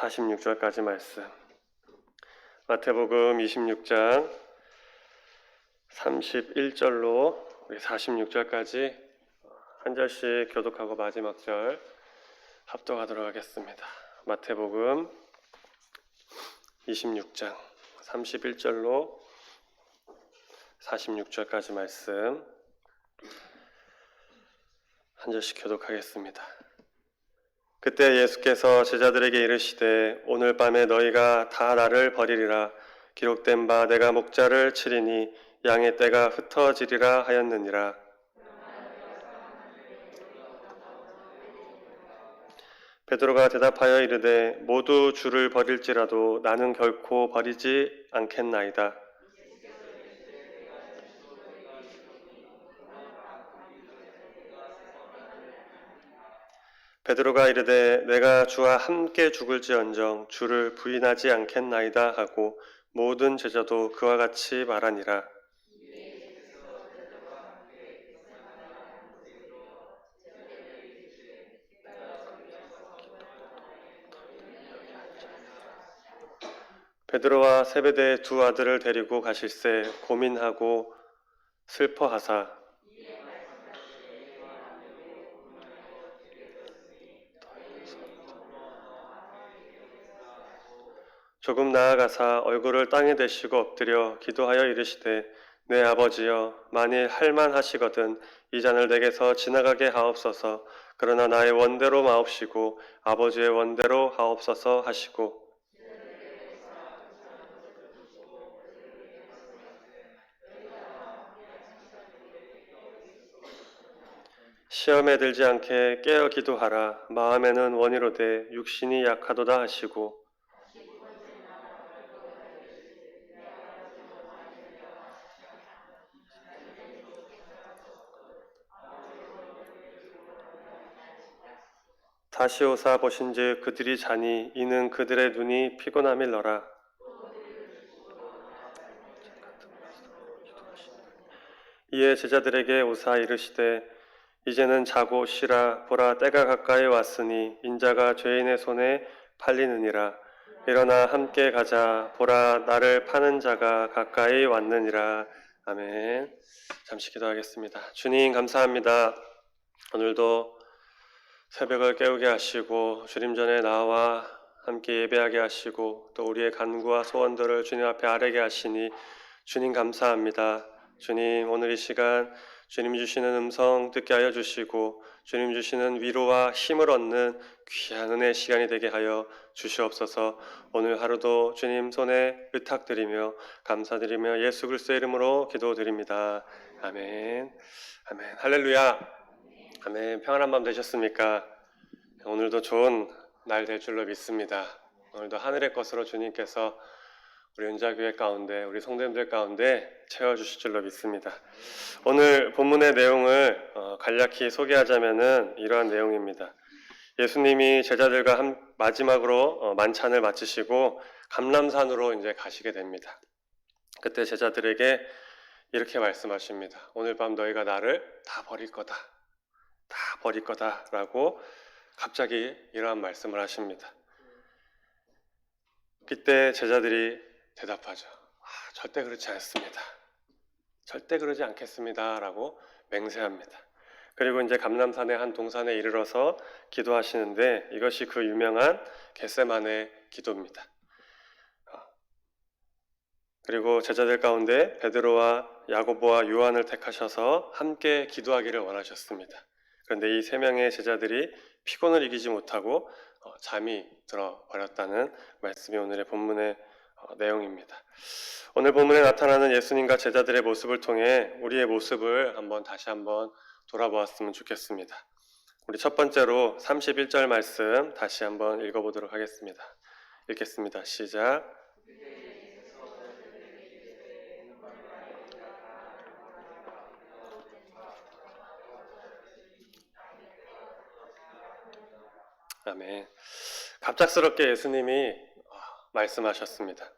46절까지 말씀. 마태복음 26장 31절로 46절까지 한 절씩 교독하고 마지막 절 합독하도록 하겠습니다. 마태복음 26장 31절로 46절까지 말씀 한 절씩 교독하겠습니다. 그때 예수께서 제자들에게 이르시되 오늘 밤에 너희가 다 나를 버리리라. 기록된 바 내가 목자를 치리니 양의 떼가 흩어지리라 하였느니라. 베드로가 대답하여 이르되 모두 주를 버릴지라도 나는 결코 버리지 않겠나이다. 베드로가 이르되 내가 주와 함께 죽을지언정 주를 부인하지 않겠나이다 하고 모든 제자도 그와 같이 말하니라. 베드로와 세베대의 두 아들을 데리고 가실새 고민하고 슬퍼하사 조금 나아가사 얼굴을 땅에 대시고 엎드려 기도하여 이르시되 내 아버지여 만일 할만하시거든 이 잔을 내게서 지나가게 하옵소서. 그러나 나의 원대로 마옵시고 아버지의 원대로 하옵소서 하시고 시험에 들지 않게 깨어 기도하라. 마음에는 원이로되 육신이 약하도다 하시고 다시 오사 보신즉 그들이 자니 이는 그들의 눈이 피곤함일러라. 이에 제자들에게 오사 이르시되 이제는 자고 쉬라. 보라 때가 가까이 왔으니 인자가 죄인의 손에 팔리느니라. 일어나 함께 가자. 보라 나를 파는 자가 가까이 왔느니라. 아멘. 잠시 기도하겠습니다. 주님 감사합니다. 오늘도 새벽을 깨우게 하시고 주님 전에 나와 함께 예배하게 하시고 또 우리의 간구와 소원들을 주님 앞에 아뢰게 하시니 주님 감사합니다. 주님 오늘 이 시간 주님 주시는 음성 듣게 하여 주시고 주님 주시는 위로와 힘을 얻는 귀한 은혜의 시간이 되게 하여 주시옵소서. 오늘 하루도 주님 손에 의탁드리며 감사드리며 예수 그리스도의 이름으로 기도드립니다. 아멘. 아멘. 할렐루야. 아멘. 평안한 밤 되셨습니까? 오늘도 좋은 날 될 줄로 믿습니다. 오늘도 하늘의 것으로 주님께서 우리 은자교회 가운데 우리 성도님들 가운데 채워주실 줄로 믿습니다. 오늘 본문의 내용을 간략히 소개하자면은 이러한 내용입니다. 예수님이 제자들과 마지막으로 만찬을 마치시고 감람산으로 이제 가시게 됩니다. 그때 제자들에게 이렇게 말씀하십니다. 오늘 밤 너희가 나를 다 버릴 거다. 다 버릴 거다라고 갑자기 이러한 말씀을 하십니다. 그때 제자들이 대답하죠. 절대 그렇지 않습니다. 절대 그러지 않겠습니다. 라고 맹세합니다. 그리고 이제 감람산의 한 동산에 이르러서 기도하시는데 이것이 그 유명한 겟세마네 기도입니다. 그리고 제자들 가운데 베드로와 야고보와 요한을 택하셔서 함께 기도하기를 원하셨습니다. 그런데 이 세 명의 제자들이 피곤을 이기지 못하고 잠이 들어버렸다는 말씀이 오늘의 본문의 내용입니다. 오늘 본문에 나타나는 예수님과 제자들의 모습을 통해 우리의 모습을 다시 한번 돌아보았으면 좋겠습니다. 우리 첫 번째로 31절 말씀 다시 한번 읽어보도록 하겠습니다. 읽겠습니다. 시작. 아멘. 갑작스럽게 예수님이 말씀하셨습니다.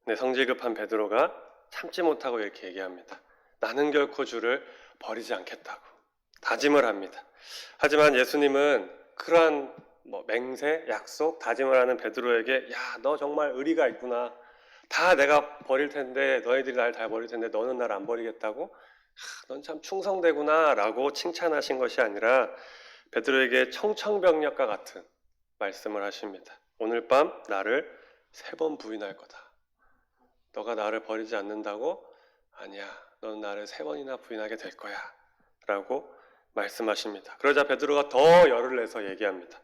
네, 성질 급한 베드로가 참지 못하고 이렇게 얘기합니다. 나는 결코 주를 버리지 않겠다고 다짐을 합니다. 하지만 예수님은 그러한 맹세, 약속, 다짐을 하는 베드로에게 야, 너 정말 의리가 있구나. 다 내가 버릴 텐데 너희들이 날 다 버릴 텐데 너는 날 안 버리겠다고? 넌 참 충성되구나 라고 칭찬하신 것이 아니라 베드로에게 청천벽력과 같은 말씀을 하십니다. 오늘 밤 나를 3번 부인할 거다. 너가 나를 버리지 않는다고? 아니야. 너는 나를 3번이나 부인하게 될 거야. 라고 말씀하십니다. 그러자 베드로가 더 열을 내서 얘기합니다.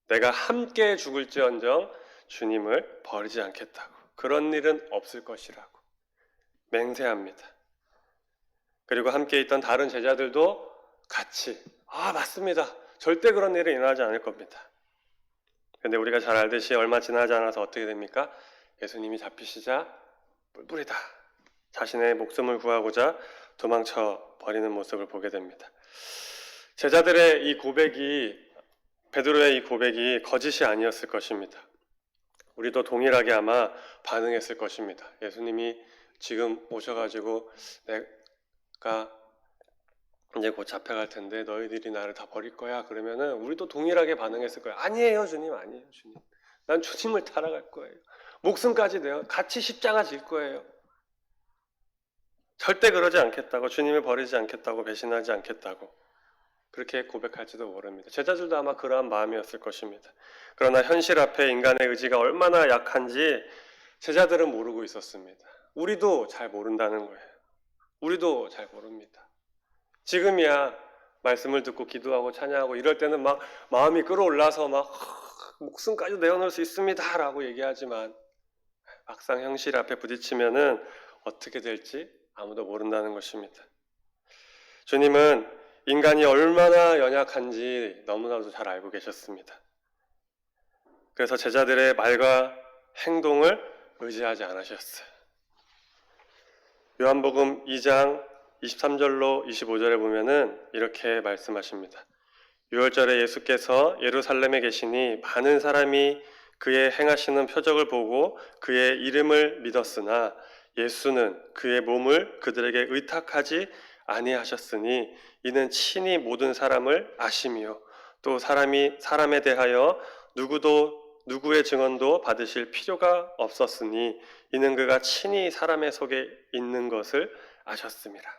내가 함께 죽을지언정 주님을 버리지 않겠다고. 그런 일은 없을 것이라고 맹세합니다. 그리고 함께 있던 다른 제자들도 같이 맞습니다. 절대 그런 일은 일어나지 않을 겁니다. 그런데 우리가 잘 알듯이 얼마 지나지 않아서 어떻게 됩니까? 예수님이 잡히시자 뿔뿔이다. 자신의 목숨을 구하고자 도망쳐 버리는 모습을 보게 됩니다. 제자들의 이 고백이, 베드로의 이 고백이 거짓이 아니었을 것입니다. 우리도 동일하게 아마 반응했을 것입니다. 예수님이 지금 오셔가지고 내가 이제 곧 잡혀갈 텐데 너희들이 나를 다 버릴 거야. 그러면은 우리도 동일하게 반응했을 거예요. 아니에요, 주님. 아니에요, 주님. 난 주님을 따라갈 거예요. 목숨까지 내어 같이 십자가 질 거예요. 절대 그러지 않겠다고, 주님을 버리지 않겠다고, 배신하지 않겠다고 그렇게 고백할지도 모릅니다. 제자들도 아마 그러한 마음이었을 것입니다. 그러나 현실 앞에 인간의 의지가 얼마나 약한지 제자들은 모르고 있었습니다. 우리도 잘 모른다는 거예요. 우리도 잘 모릅니다. 지금이야 말씀을 듣고 기도하고 찬양하고 이럴 때는 막 마음이 끌어올라서 막 목숨까지 내어놓을 수 있습니다 라고 얘기하지만 막상 현실 앞에 부딪히면은 어떻게 될지 아무도 모른다는 것입니다. 주님은 인간이 얼마나 연약한지 너무나도 잘 알고 계셨습니다. 그래서 제자들의 말과 행동을 의지하지 않으셨어요. 요한복음 2장 23절로 25절에 보면은 이렇게 말씀하십니다. 유월절에 예수께서 예루살렘에 계시니 많은 사람이 그의 행하시는 표적을 보고 그의 이름을 믿었으나 예수는 그의 몸을 그들에게 의탁하지 아니하셨으니 이는 친히 모든 사람을 아심이요 또 사람에 대하여 누구의 증언도 받으실 필요가 없었으니 이는 그가 친히 사람의 속에 있는 것을 아셨습니다.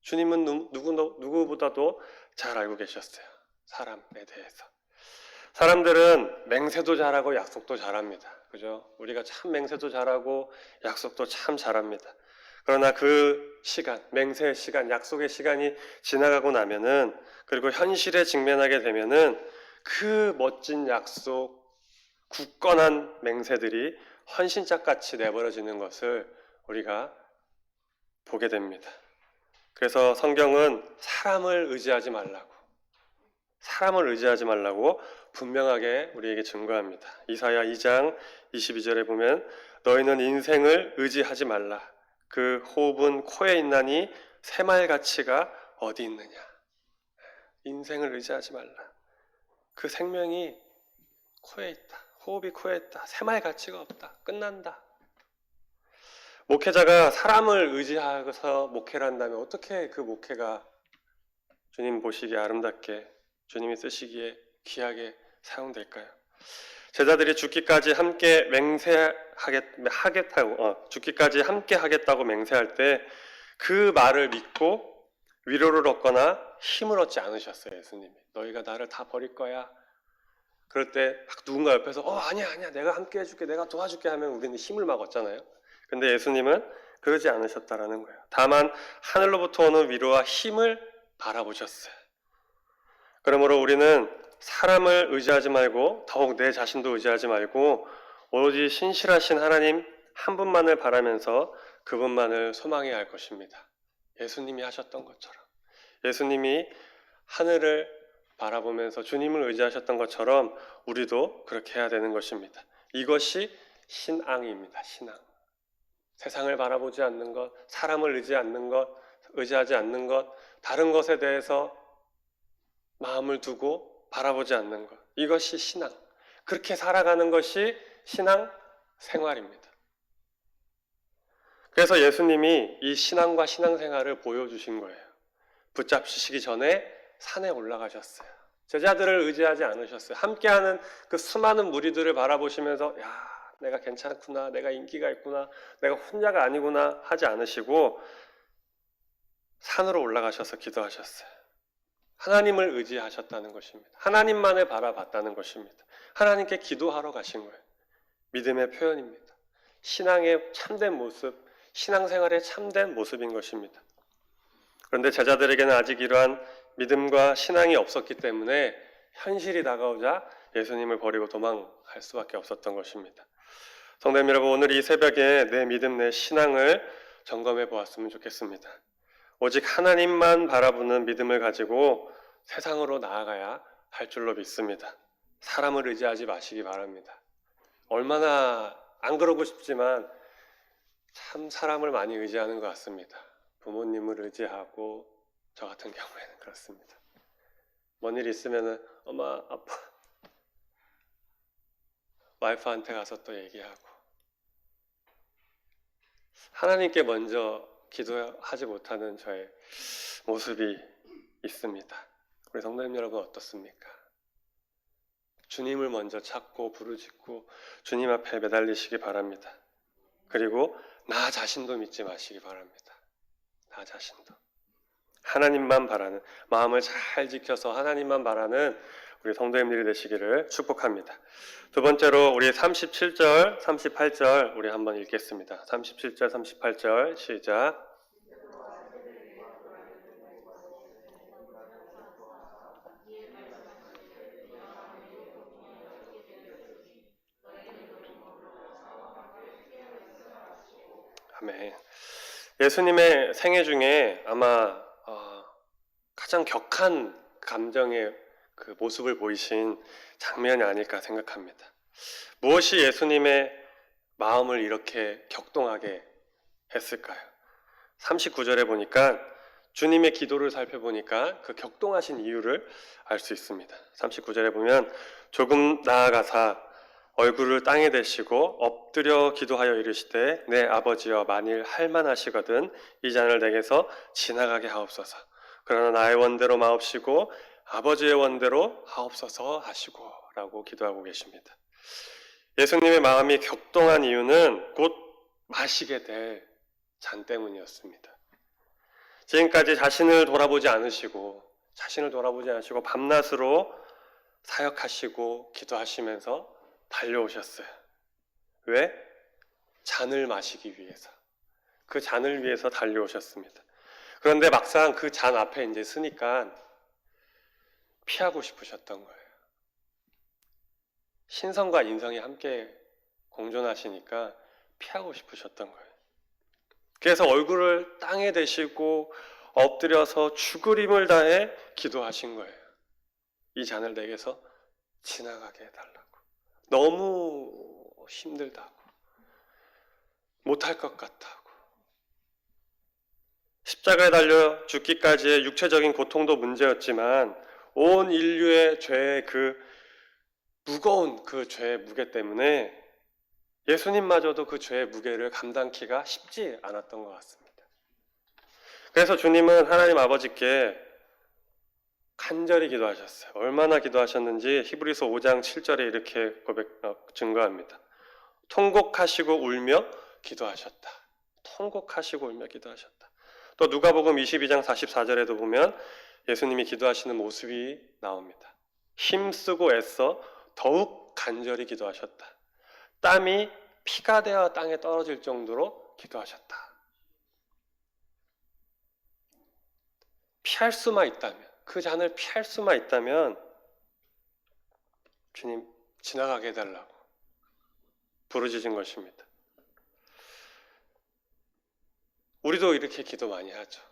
주님은 누구보다도 잘 알고 계셨어요. 사람에 대해서. 사람들은 맹세도 잘하고 약속도 잘합니다. 그죠? 우리가 참 맹세도 잘하고 약속도 참 잘합니다. 그러나 그 시간, 맹세의 시간, 약속의 시간이 지나가고 나면은, 그리고 현실에 직면하게 되면은 그 멋진 약속, 굳건한 맹세들이 헌신짝같이 내버려지는 것을 우리가 보게 됩니다. 그래서 성경은 사람을 의지하지 말라고 분명하게 우리에게 증거합니다. 이사야 2장 22절에 보면 너희는 인생을 의지하지 말라. 그 호흡은 코에 있나니 새말가치가 어디 있느냐. 인생을 의지하지 말라. 그 생명이 코에 있다. 호흡이 코에 있다. 새말가치가 없다. 끝난다. 목회자가 사람을 의지하고서 목회를 한다면 어떻게 그 목회가 주님 보시기에 아름답게, 주님이 쓰시기에 귀하게 사용될까요? 제자들이 죽기까지 함께 죽기까지 함께 하겠다고 맹세할 때 그 말을 믿고 위로를 얻거나 힘을 얻지 않으셨어요. 예수님이 너희가 나를 다 버릴 거야. 그럴 때 막 누군가 옆에서 아니야 내가 함께 해줄게, 내가 도와줄게 하면 우리는 힘을 막 얻잖아요. 근데 예수님은 그러지 않으셨다라는 거예요. 다만 하늘로부터 오는 위로와 힘을 바라보셨어요. 그러므로 우리는 사람을 의지하지 말고 더욱 내 자신도 의지하지 말고 오로지 신실하신 하나님 한 분만을 바라면서 그분만을 소망해야 할 것입니다. 예수님이 하셨던 것처럼, 예수님이 하늘을 바라보면서 주님을 의지하셨던 것처럼 우리도 그렇게 해야 되는 것입니다. 이것이 신앙입니다. 신앙. 세상을 바라보지 않는 것, 사람을 의지하지 않는 것, 다른 것에 대해서 마음을 두고 바라보지 않는 것. 이것이 신앙. 그렇게 살아가는 것이 신앙 생활입니다. 그래서 예수님이 이 신앙과 신앙생활을 보여주신 거예요. 붙잡히시기 전에 산에 올라가셨어요. 제자들을 의지하지 않으셨어요. 함께하는 그 수많은 무리들을 바라보시면서 야, 내가 괜찮구나, 내가 인기가 있구나, 내가 혼자가 아니구나 하지 않으시고 산으로 올라가셔서 기도하셨어요. 하나님을 의지하셨다는 것입니다. 하나님만을 바라봤다는 것입니다. 하나님께 기도하러 가신 거예요. 믿음의 표현입니다. 신앙의 참된 모습, 신앙생활의 참된 모습인 것입니다. 그런데 제자들에게는 아직 이러한 믿음과 신앙이 없었기 때문에 현실이 다가오자 예수님을 버리고 도망갈 수밖에 없었던 것입니다. 성도님 여러분, 오늘 이 새벽에 내 믿음, 내 신앙을 점검해 보았으면 좋겠습니다. 오직 하나님만 바라보는 믿음을 가지고 세상으로 나아가야 할 줄로 믿습니다. 사람을 의지하지 마시기 바랍니다. 얼마나 안 그러고 싶지만 참 사람을 많이 의지하는 것 같습니다. 부모님을 의지하고 저 같은 경우에는 그렇습니다. 뭔 일 있으면은 엄마, 아빠, 와이프한테 가서 또 얘기하고 하나님께 먼저 기도하지 못하는 저의 모습이 있습니다. 우리 성도님 여러분 어떻습니까? 주님을 먼저 찾고 부르짖고 주님 앞에 매달리시기 바랍니다. 그리고 나 자신도 믿지 마시기 바랍니다. 나 자신도. 하나님만 바라는, 마음을 잘 지켜서 하나님만 바라는 우리 성도님들이 되시기를 축복합니다. 두 번째로 우리 37절, 38절 우리 한번 읽겠습니다. 37절, 38절 시작. 아멘. 예수님의 생애 중에 아마 가장 격한 감정의 그 모습을 보이신 장면이 아닐까 생각합니다. 무엇이 예수님의 마음을 이렇게 격동하게 했을까요? 39절에 보니까 주님의 기도를 살펴보니까 그 격동하신 이유를 알 수 있습니다. 39절에 보면 조금 나아가사 얼굴을 땅에 대시고 엎드려 기도하여 이르시되 내 아버지여 만일 할만하시거든 이 잔을 내게서 지나가게 하옵소서. 그러나 나의 원대로 마옵시고 아버지의 원대로 하옵소서 하시고 라고 기도하고 계십니다. 예수님의 마음이 격동한 이유는 곧 마시게 될 잔 때문이었습니다. 지금까지 자신을 돌아보지 않으시고 밤낮으로 사역하시고 기도하시면서 달려오셨어요. 왜? 잔을 마시기 위해서. 그 잔을 위해서 달려오셨습니다. 그런데 막상 그 잔 앞에 이제 서니까 피하고 싶으셨던 거예요. 신성과 인성이 함께 공존하시니까 피하고 싶으셨던 거예요. 그래서 얼굴을 땅에 대시고 엎드려서 죽을 힘을 다해 기도하신 거예요. 이 잔을 내게서 지나가게 해달라고. 너무 힘들다고. 못할 것 같다고. 십자가에 달려 죽기까지의 육체적인 고통도 문제였지만 온 인류의 죄의 그 무거운 그 죄의 무게 때문에 예수님마저도 그 죄의 무게를 감당키가 쉽지 않았던 것 같습니다. 그래서 주님은 하나님 아버지께 간절히 기도하셨어요. 얼마나 기도하셨는지 히브리서 5장 7절에 이렇게 증거합니다. 통곡하시고 울며 기도하셨다. 통곡하시고 울며 기도하셨다. 또 누가복음 22장 44절에도 보면 예수님이 기도하시는 모습이 나옵니다. 힘쓰고 애써 더욱 간절히 기도하셨다. 땀이 피가 되어 땅에 떨어질 정도로 기도하셨다. 피할 수만 있다면, 그 잔을 피할 수만 있다면 주님 지나가게 해달라고 부르짖은 것입니다. 우리도 이렇게 기도 많이 하죠.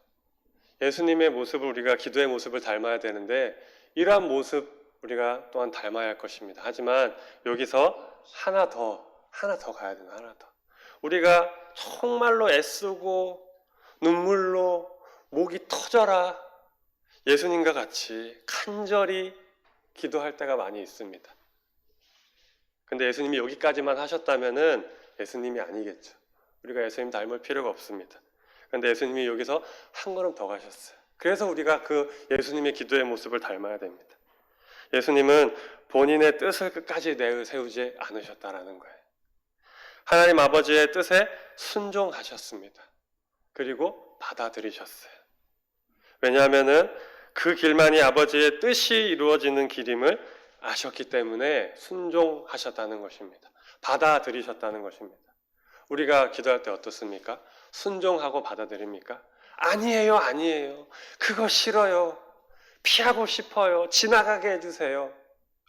예수님의 모습을 우리가 기도의 모습을 닮아야 되는데 이러한 모습 우리가 또한 닮아야 할 것입니다. 하지만 여기서 하나 더 가야 되나, 하나 더. 우리가 정말로 애쓰고 눈물로 목이 터져라 예수님과 같이 간절히 기도할 때가 많이 있습니다. 근데 예수님이 여기까지만 하셨다면은 예수님이 아니겠죠. 우리가 예수님 닮을 필요가 없습니다. 그런데 예수님이 여기서 한 걸음 더 가셨어요. 그래서 우리가 그 예수님의 기도의 모습을 닮아야 됩니다. 예수님은 본인의 뜻을 끝까지 내세우지 않으셨다라는 거예요. 하나님 아버지의 뜻에 순종하셨습니다. 그리고 받아들이셨어요. 왜냐하면은 그 길만이 아버지의 뜻이 이루어지는 길임을 아셨기 때문에 순종하셨다는 것입니다. 받아들이셨다는 것입니다. 우리가 기도할 때 어떻습니까? 순종하고 받아들입니까? 아니에요, 아니에요. 그거 싫어요. 피하고 싶어요. 지나가게 해주세요.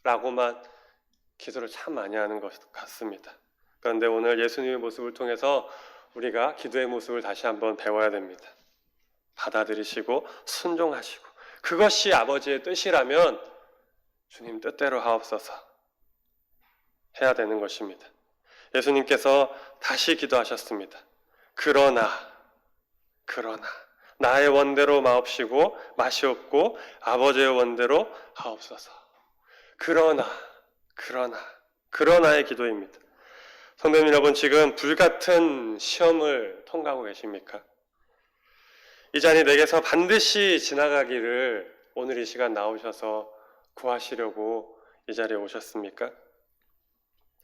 라고만 기도를 참 많이 하는 것 같습니다. 그런데 오늘 예수님의 모습을 통해서 우리가 기도의 모습을 다시 한번 배워야 됩니다. 받아들이시고 순종하시고 그것이 아버지의 뜻이라면 주님 뜻대로 하옵소서 해야 되는 것입니다. 예수님께서 다시 기도하셨습니다. 그러나 나의 원대로 마옵시고 마시옵고 아버지의 원대로 하옵소서. 그러나의 기도입니다. 성도님 여러분, 지금 불같은 시험을 통과하고 계십니까? 이 잔이 내게서 반드시 지나가기를 오늘 이 시간 나오셔서 구하시려고 이 자리에 오셨습니까?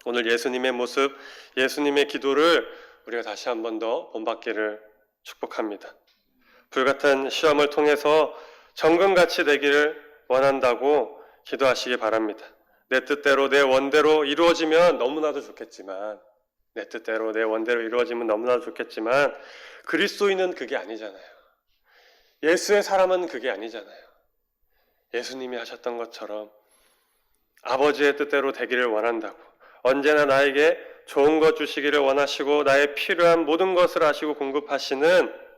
오늘 예수님의 모습, 예수님의 기도를 우리가 다시 한 번 더 본받기를 축복합니다. 불같은 시험을 통해서 정금같이 되기를 원한다고 기도하시기 바랍니다. 내 뜻대로 내 원대로 이루어지면 너무나도 좋겠지만 그리스도인은 그게 아니잖아요. 예수의 사람은 그게 아니잖아요. 예수님이 하셨던 것처럼 아버지의 뜻대로 되기를 원한다고, 언제나 나에게 좋은 것 주시기를 원하시고 나의 필요한 모든 것을 아시고 공급하시는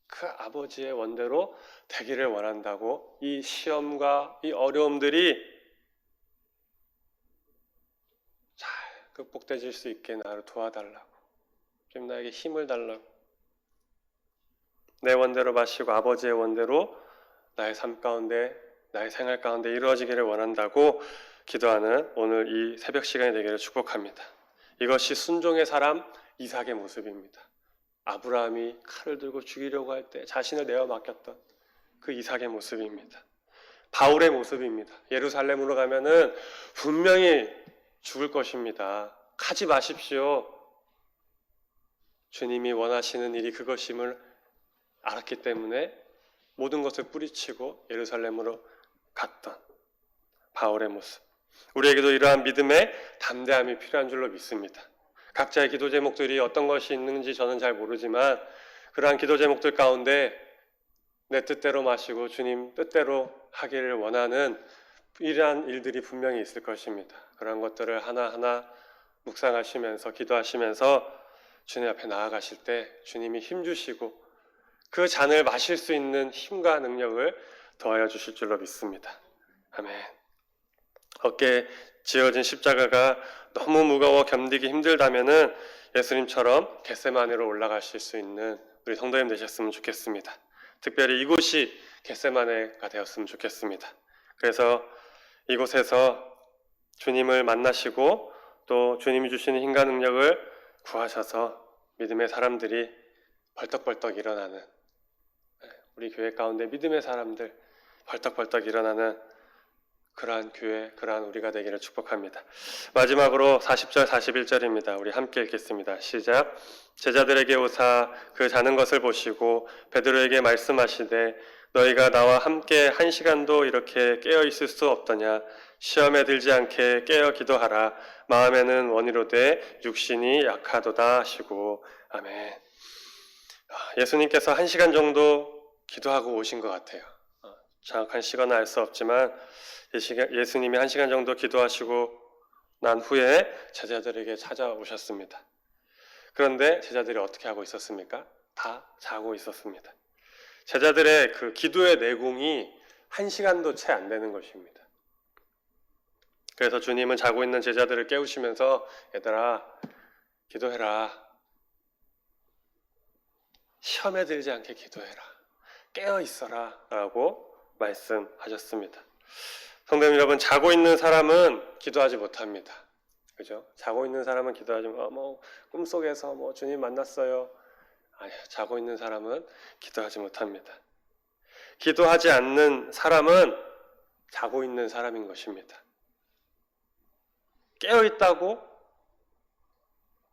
그 아버지의 원대로 되기를 원한다고, 이 시험과 이 어려움들이 잘 극복되질 수 있게 나를 도와달라고, 좀 나에게 힘을 달라고, 내 원대로 마시고 아버지의 원대로 나의 삶 가운데, 나의 생활 가운데 이루어지기를 원한다고 기도하는 오늘 이 새벽 시간이 되기를 축복합니다. 이것이 순종의 사람 이삭의 모습입니다. 아브라함이 칼을 들고 죽이려고 할 때 자신을 내어 맡겼던 그 이삭의 모습입니다. 바울의 모습입니다. 예루살렘으로 가면은 분명히 죽을 것입니다. 가지 마십시오. 주님이 원하시는 일이 그것임을 알았기 때문에 모든 것을 뿌리치고 예루살렘으로 갔던 바울의 모습. 우리에게도 이러한 믿음의 담대함이 필요한 줄로 믿습니다. 각자의 기도 제목들이 어떤 것이 있는지 저는 잘 모르지만 그러한 기도 제목들 가운데 내 뜻대로 마시고 주님 뜻대로 하기를 원하는 이러한 일들이 분명히 있을 것입니다. 그런 것들을 하나하나 묵상하시면서 기도하시면서 주님 앞에 나아가실 때 주님이 힘주시고 그 잔을 마실 수 있는 힘과 능력을 더하여 주실 줄로 믿습니다. 아멘. 어깨에 지어진 십자가가 너무 무거워 견디기 힘들다면은 예수님처럼 겟세마네로 올라가실 수 있는 우리 성도님 되셨으면 좋겠습니다. 특별히 이곳이 겟세마네가 되었으면 좋겠습니다. 그래서 이곳에서 주님을 만나시고 또 주님이 주시는 힘과 능력을 구하셔서 믿음의 사람들이 벌떡벌떡 일어나는, 우리 교회 가운데 믿음의 사람들 벌떡벌떡 일어나는 그러한 교회, 그러한 우리가 되기를 축복합니다. 마지막으로 40절, 41절입니다. 우리 함께 읽겠습니다. 시작. 제자들에게 오사 그 자는 것을 보시고 베드로에게 말씀하시되 너희가 나와 함께 1시간도 이렇게 깨어 있을 수 없더냐. 시험에 들지 않게 깨어 기도하라. 마음에는 원이로되 육신이 약하도다 하시고. 아멘. 예수님께서 1시간 정도 기도하고 오신 것 같아요. 정확한 시간은 알 수 없지만 예수님이 1시간 정도 기도하시고 난 후에 제자들에게 찾아오셨습니다. 그런데 제자들이 어떻게 하고 있었습니까? 다 자고 있었습니다. 제자들의 그 기도의 내공이 1시간도 채 안 되는 것입니다. 그래서 주님은 자고 있는 제자들을 깨우시면서 얘들아 기도해라. 시험에 들지 않게 기도해라. 깨어 있어라 라고 말씀하셨습니다. 성도님 여러분, 자고 있는 사람은 기도하지 못합니다. 그죠? 자고 있는 사람은 기도하지 꿈속에서 주님 만났어요. 아니요, 자고 있는 사람은 기도하지 못합니다. 기도하지 않는 사람은 자고 있는 사람인 것입니다. 깨어 있다고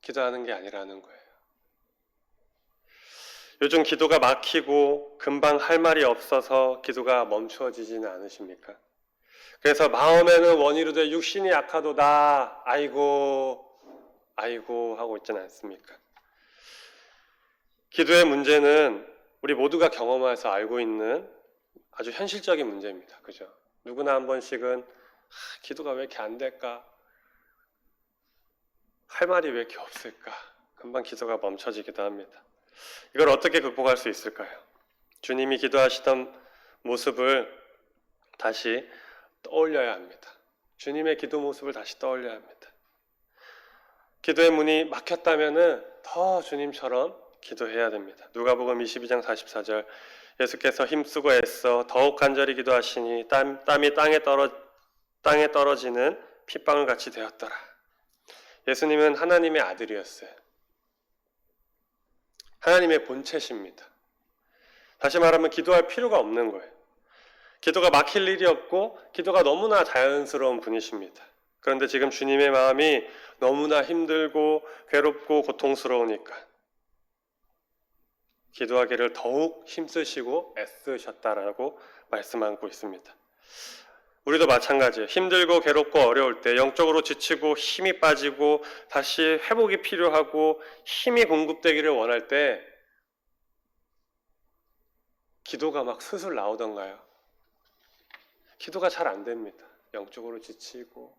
기도하는 게 아니라는 거예요. 요즘 기도가 막히고 금방 할 말이 없어서 기도가 멈추어지지는 않으십니까? 그래서 마음에는 원이로되 육신이 약하도다. 아이고 하고 있지는 않습니까? 기도의 문제는 우리 모두가 경험해서 알고 있는 아주 현실적인 문제입니다. 그죠? 누구나 한 번씩은 기도가 왜 이렇게 안 될까? 할 말이 왜 이렇게 없을까? 금방 기도가 멈춰지기도 합니다. 이걸 어떻게 극복할 수 있을까요? 주님이 기도하시던 모습을 다시 떠올려야 합니다. 주님의 기도 모습을 다시 떠올려야 합니다. 기도의 문이 막혔다면 더 주님처럼 기도해야 됩니다. 누가복음 22장 44절 예수께서 힘쓰고 애써 더욱 간절히 기도하시니 땀이 땅에 떨어지는 핏방울 같이 되었더라. 예수님은 하나님의 아들이었어요. 하나님의 본체십니다. 다시 말하면 기도할 필요가 없는 거예요. 기도가 막힐 일이 없고 기도가 너무나 자연스러운 분이십니다. 그런데 지금 주님의 마음이 너무나 힘들고 괴롭고 고통스러우니까 기도하기를 더욱 힘쓰시고 애쓰셨다라고 말씀하고 있습니다. 우리도 마찬가지예요. 힘들고 괴롭고 어려울 때, 영적으로 지치고 힘이 빠지고 다시 회복이 필요하고 힘이 공급되기를 원할 때 기도가 막 술술 나오던가요? 기도가 잘 안 됩니다. 영적으로 지치고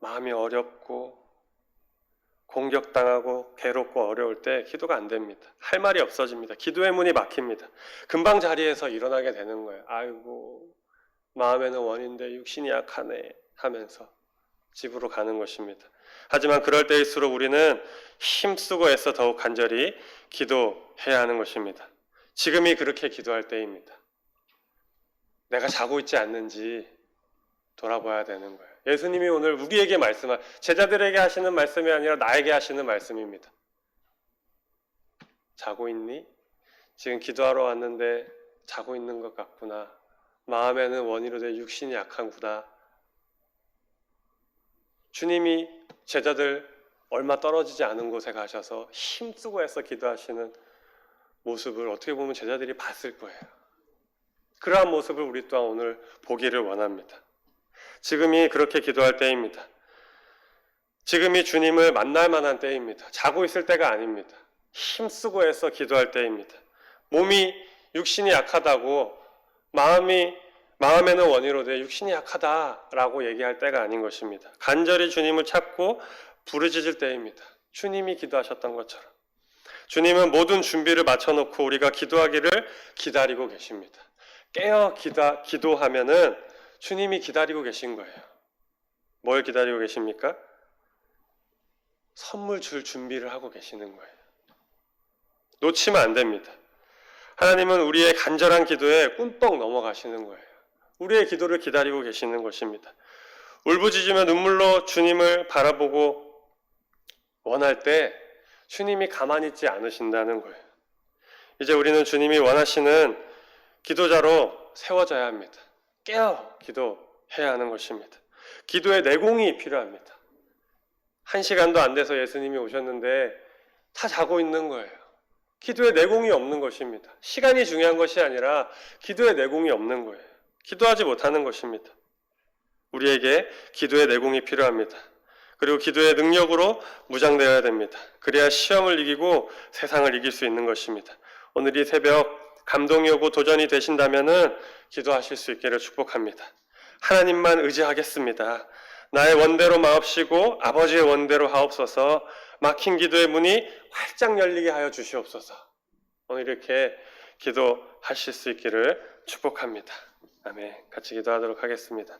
마음이 어렵고 공격당하고 괴롭고 어려울 때 기도가 안 됩니다. 할 말이 없어집니다. 기도의 문이 막힙니다. 금방 자리에서 일어나게 되는 거예요. 아이고 마음에는 원인데 육신이 약하네 하면서 집으로 가는 것입니다. 하지만 그럴 때일수록 우리는 힘쓰고 애써 더욱 간절히 기도해야 하는 것입니다. 지금이 그렇게 기도할 때입니다. 내가 자고 있지 않는지 돌아봐야 되는 거예요. 예수님이 오늘 우리에게 제자들에게 하시는 말씀이 아니라 나에게 하시는 말씀입니다. 자고 있니? 지금 기도하러 왔는데 자고 있는 것 같구나. 마음에는 원이로되 육신이 약한구나. 주님이 제자들 얼마 떨어지지 않은 곳에 가셔서 힘쓰고 애써 기도하시는 모습을 어떻게 보면 제자들이 봤을 거예요. 그러한 모습을 우리 또한 오늘 보기를 원합니다. 지금이 그렇게 기도할 때입니다. 지금이 주님을 만날 만한 때입니다. 자고 있을 때가 아닙니다. 힘쓰고 애써 기도할 때입니다. 몸이 육신이 약하다고 마음에는 원이로되 육신이 약하다라고 얘기할 때가 아닌 것입니다. 간절히 주님을 찾고 부르짖을 때입니다. 주님이 기도하셨던 것처럼. 주님은 모든 준비를 마쳐놓고 우리가 기도하기를 기다리고 계십니다. 깨어 기도하면은 주님이 기다리고 계신 거예요. 뭘 기다리고 계십니까? 선물 줄 준비를 하고 계시는 거예요. 놓치면 안 됩니다. 하나님은 우리의 간절한 기도에 꿈뻑 넘어가시는 거예요. 우리의 기도를 기다리고 계시는 것입니다. 울부짖으며 눈물로 주님을 바라보고 원할 때 주님이 가만히 있지 않으신다는 거예요. 이제 우리는 주님이 원하시는 기도자로 세워져야 합니다. 깨어 기도해야 하는 것입니다. 기도의 내공이 필요합니다. 1시간도 안 돼서 예수님이 오셨는데 다 자고 있는 거예요. 기도의 내공이 없는 것입니다. 시간이 중요한 것이 아니라 기도의 내공이 없는 거예요. 기도하지 못하는 것입니다. 우리에게 기도의 내공이 필요합니다. 그리고 기도의 능력으로 무장되어야 됩니다. 그래야 시험을 이기고 세상을 이길 수 있는 것입니다. 오늘 이 새벽 감동이 오고 도전이 되신다면은 기도하실 수 있기를 축복합니다. 하나님만 의지하겠습니다. 나의 원대로 마옵시고 아버지의 원대로 하옵소서. 막힌 기도의 문이 활짝 열리게 하여 주시옵소서. 오늘 이렇게 기도하실 수 있기를 축복합니다. 아멘. 같이 기도하도록 하겠습니다.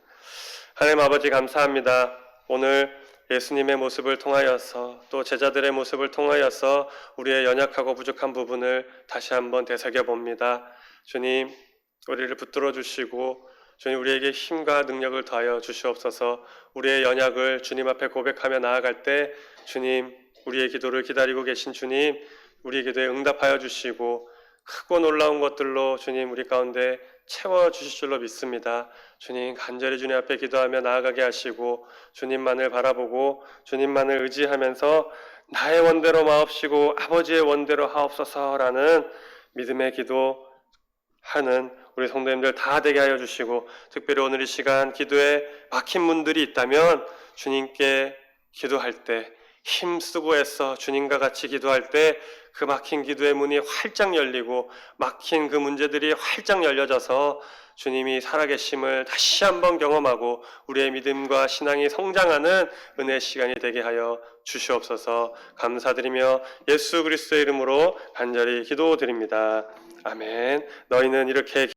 하나님 아버지 감사합니다. 오늘 예수님의 모습을 통하여서 또 제자들의 모습을 통하여서 우리의 연약하고 부족한 부분을 다시 한번 되새겨봅니다. 주님, 우리를 붙들어 주시고 주님 우리에게 힘과 능력을 더하여 주시옵소서. 우리의 연약을 주님 앞에 고백하며 나아갈 때 주님, 우리의 기도를 기다리고 계신 주님, 우리의 기도에 응답하여 주시고 크고 놀라운 것들로 주님 우리 가운데 채워주실 줄로 믿습니다. 주님, 간절히 주님 앞에 기도하며 나아가게 하시고 주님만을 바라보고 주님만을 의지하면서 나의 원대로 마옵시고 아버지의 원대로 하옵소서라는 믿음의 기도하는 우리 성도님들 다 되게 하여 주시고, 특별히 오늘 이 시간 기도에 막힌 분들이 있다면 주님께 기도할 때 힘쓰고 애써 주님과 같이 기도할 때 그 막힌 기도의 문이 활짝 열리고 막힌 그 문제들이 활짝 열려져서 주님이 살아계심을 다시 한번 경험하고 우리의 믿음과 신앙이 성장하는 은혜의 시간이 되게 하여 주시옵소서. 감사드리며 예수 그리스도의 이름으로 간절히 기도드립니다. 아멘. 너희는 이렇게